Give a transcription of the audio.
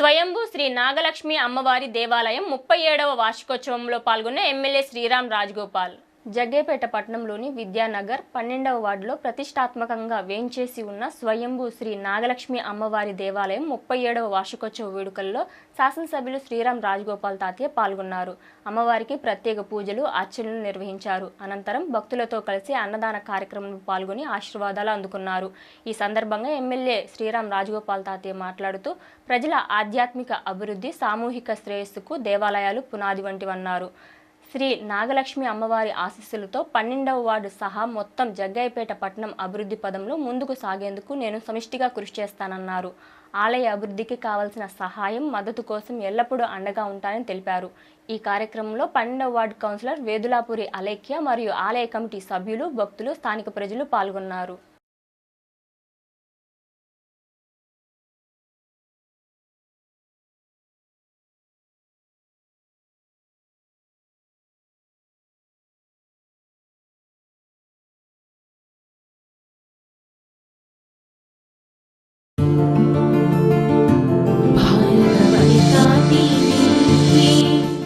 స్వయంభూ శ్రీ నాగలక్ష్మి అమ్మవారి దేవాలయం 37వ వార్షికోత్సవంలో పాల్గొన్న ఎమ్మెల్యే శ్రీరామ్ రాజగోపాల్. జగ్గయ్యపేట పట్టణంలోని విద్యానగర్ 12వ వార్డులో ప్రతిష్టాత్మకంగా వేంచేసి ఉన్న స్వయంభూ శ్రీ నాగలక్ష్మి అమ్మవారి దేవాలయం 37వ వార్షికోత్సవ వేడుకల్లో శాసనసభ్యులు శ్రీరామ్ రాజగోపాల్ తాతయ్య పాల్గొన్నారు. అమ్మవారికి ప్రత్యేక పూజలు, అర్చనలు నిర్వహించారు. అనంతరం భక్తులతో కలిసి అన్నదాన కార్యక్రమంలో పాల్గొని ఆశీర్వాదాలు అందుకున్నారు. ఈ సందర్భంగా ఎమ్మెల్యే శ్రీరామ్ రాజగోపాల్ తాతయ్య మాట్లాడుతూ ప్రజల ఆధ్యాత్మిక అభివృద్ధి, సామూహిక శ్రేయస్సుకు దేవాలయాలు పునాది వంటివన్నారు. శ్రీ నాగలక్ష్మి అమ్మవారి ఆశీస్సులతో 12వ వార్డు సహా మొత్తం జగ్గయ్యపేట పట్టణం అభివృద్ధి పదంలో ముందుకు సాగేందుకు నేను సమిష్టిగా కృషి చేస్తానన్నారు. ఆలయ అభివృద్ధికి కావలసిన సహాయం, మద్దతు కోసం ఎల్లప్పుడూ అండగా ఉంటానని తెలిపారు. ఈ కార్యక్రమంలో 12వ వార్డు కౌన్సిలర్ వేదులాపురి అలేఖ్య మరియు ఆలయ కమిటీ సభ్యులు, భక్తులు, స్థానిక ప్రజలు పాల్గొన్నారు.